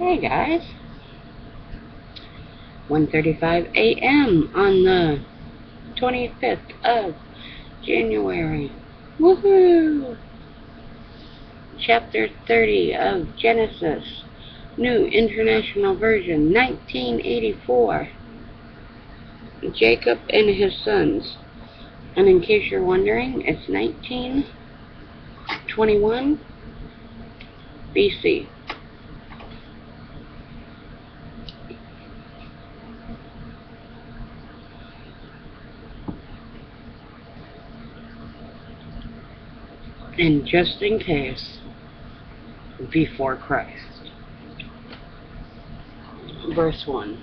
Hey guys, 1:35 a.m. on the 25th of January. Woohoo! Chapter 30 of Genesis, New International Version, 1984. Jacob and his sons. And in case you're wondering, it's 1921 BC. And just in case, before Christ. Verse 1.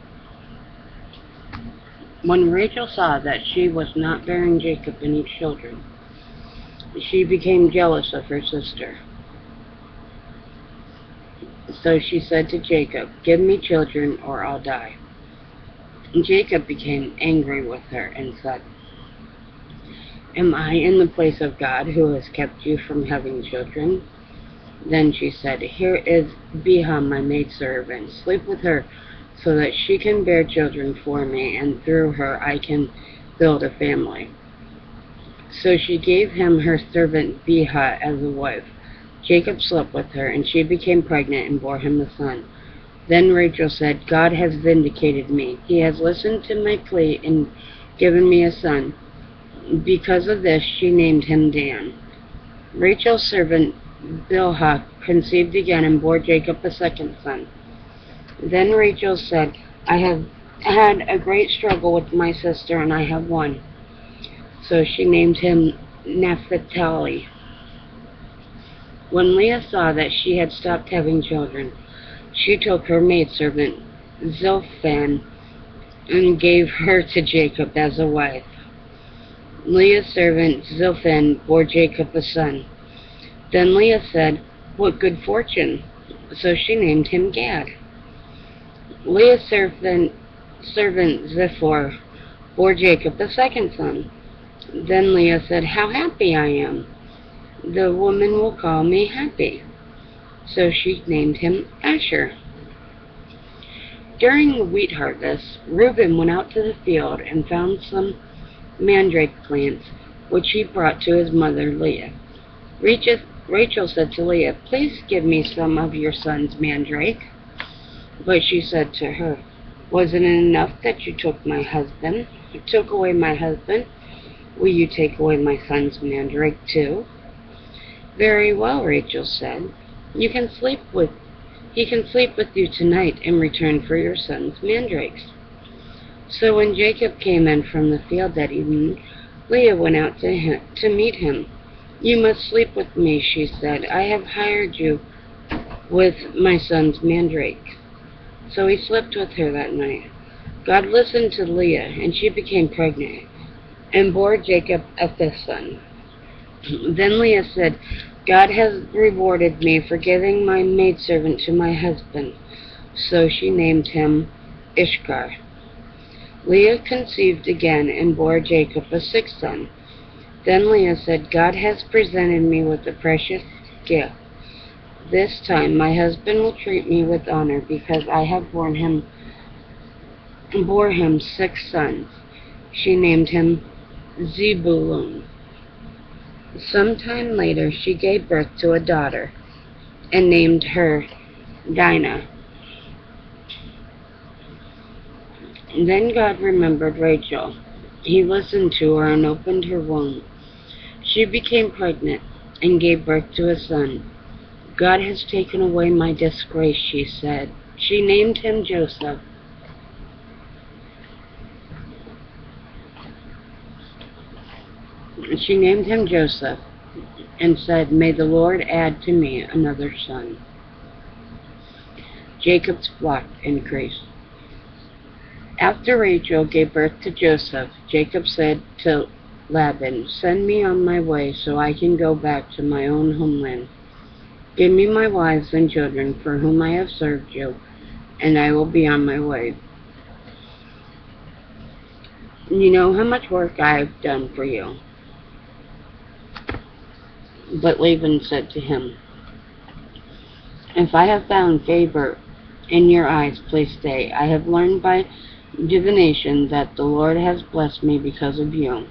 When Rachel saw that she was not bearing Jacob any children, she became jealous of her sister. So she said to Jacob, "Give me children or I'll die." And Jacob became angry with her and said, "Am I in the place of God who has kept you from having children?" Then she said, "Here is Bilhah, my maidservant. Sleep with her so that she can bear children for me, and through her I can build a family." So she gave him her servant Bilhah as a wife. Jacob slept with her, and she became pregnant and bore him a son. Then Rachel said, "God has vindicated me. He has listened to my plea and given me a son." Because of this, she named him Dan. Rachel's servant Bilhah conceived again and bore Jacob a second son. Then Rachel said, "I have had a great struggle with my sister, and I have won." So she named him Naphtali. When Leah saw that she had stopped having children, she took her maidservant Zilphan and gave her to Jacob as a wife. Leah's servant Zilphan bore Jacob a son. Then Leah said, "What good fortune!" So she named him Gad. Leah's servant Zipporah bore Jacob a second son. Then Leah said, "How happy I am! The woman will call me happy." So she named him Asher. During the wheat harvest, Reuben went out to the field and found some mandrake plants, which he brought to his mother Leah. Rachel said to Leah, "Please give me some of your son's mandrake." But she said to her, "Wasn't it enough that you took away my husband? Will you take away my son's mandrake too?" "Very well," Rachel said. He can sleep with you tonight in return for your son's mandrakes." So when Jacob came in from the field that evening, Leah went out to meet him. "You must sleep with me," she said. "I have hired you with my son's mandrake." So he slept with her that night. God listened to Leah, and she became pregnant and bore Jacob a fifth son. Then Leah said, "God has rewarded me for giving my maidservant to my husband." So she named him Ishkar. Leah conceived again and bore Jacob a sixth son. Then Leah said, "God has presented me with a precious gift. This time my husband will treat me with honor because I have bore him six sons." She named him Zebulun. Sometime later she gave birth to a daughter and named her Dinah. Then God remembered Rachel. He listened to her and opened her womb. She became pregnant and gave birth to a son. "God has taken away my disgrace," she said. She named him Joseph. And said, "May the Lord add to me another son." Jacob's flock increased. After Rachel gave birth to Joseph, Jacob said to Laban, "Send me on my way so I can go back to my own homeland. Give me my wives and children for whom I have served you, and I will be on my way. You know how much work I have done for you." But Laban said to him, "If I have found favor in your eyes, please stay. I have learned by divination that the Lord has blessed me because of you.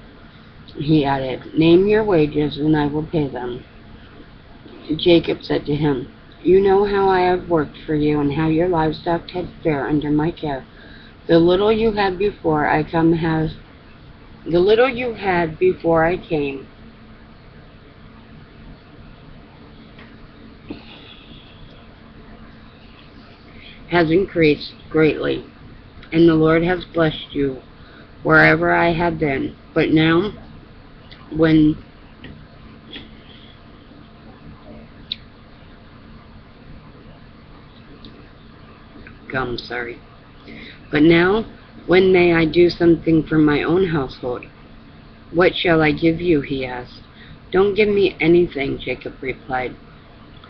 He added, name your wages, and I will pay them. Jacob said to him, you know how I have worked for you, and how your livestock had fare under my care. The little you had before I came has increased greatly, and the Lord has blessed you wherever I have been. But now, when But now, when may I do something for my own household? What shall I give you? He asked. Don't give me anything, Jacob replied.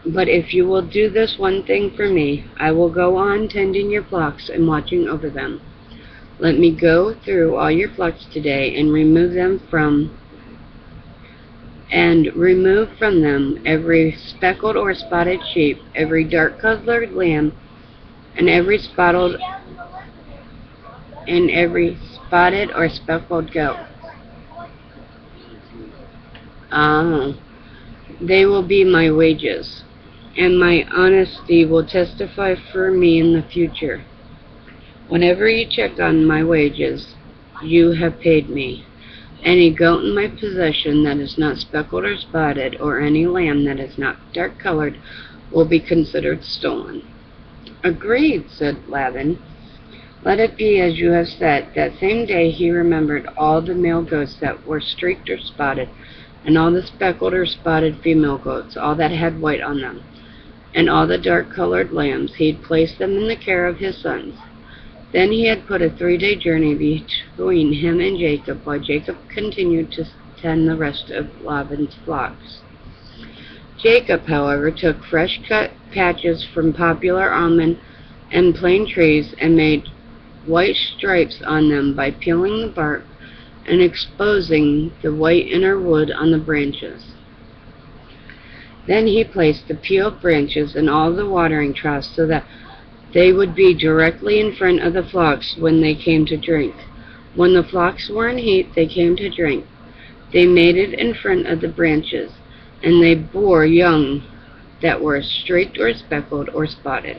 But if you will do this one thing for me, I will go on tending your flocks and watching over them. Let me go through all your flocks today and remove from them every speckled or spotted sheep, every dark-colored lamb, and every spotted or speckled goat. They will be my wages, and my honesty will testify for me in the future. Whenever you check on my wages, you have paid me. Any goat in my possession that is not speckled or spotted, or any lamb that is not dark-colored, will be considered stolen. Agreed, said Laban. Let it be as you have said. That same day he remembered all the male goats that were streaked or spotted, and all the speckled or spotted female goats, all that had white on them, and all the dark-colored lambs. He had placed them in the care of his sons. Then he had put a 3-day journey between him and Jacob, while Jacob continued to tend the rest of Laban's flocks. Jacob, however, took fresh-cut patches from poplar almond and plane trees and made white stripes on them by peeling the bark and exposing the white inner wood on the branches. Then he placed the peeled branches in all the watering troughs so that they would be directly in front of the flocks when they came to drink. When the flocks were in heat, they came to drink. They mated in front of the branches, and they bore young that were streaked or speckled or spotted.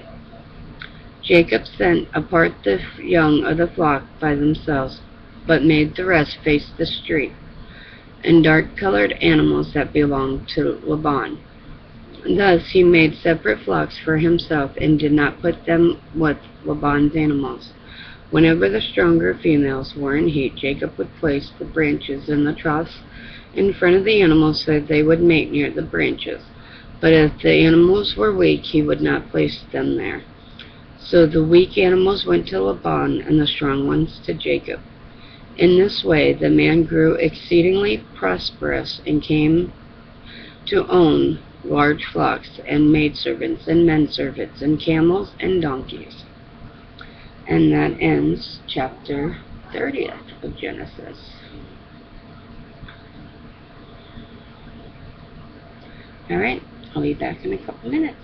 Jacob sent apart the young of the flock by themselves, but made the rest face the street, and dark-colored animals that belonged to Laban. Thus he made separate flocks for himself, and did not put them with Laban's animals. Whenever the stronger females were in heat, Jacob would place the branches in the troughs in front of the animals so that they would mate near the branches. But if the animals were weak, he would not place them there. So the weak animals went to Laban, and the strong ones to Jacob. In this way the man grew exceedingly prosperous, and came to own large flocks, and maidservants, and menservants, and camels, and donkeys. And that ends chapter 30th of Genesis. Alright, I'll be back in a couple minutes.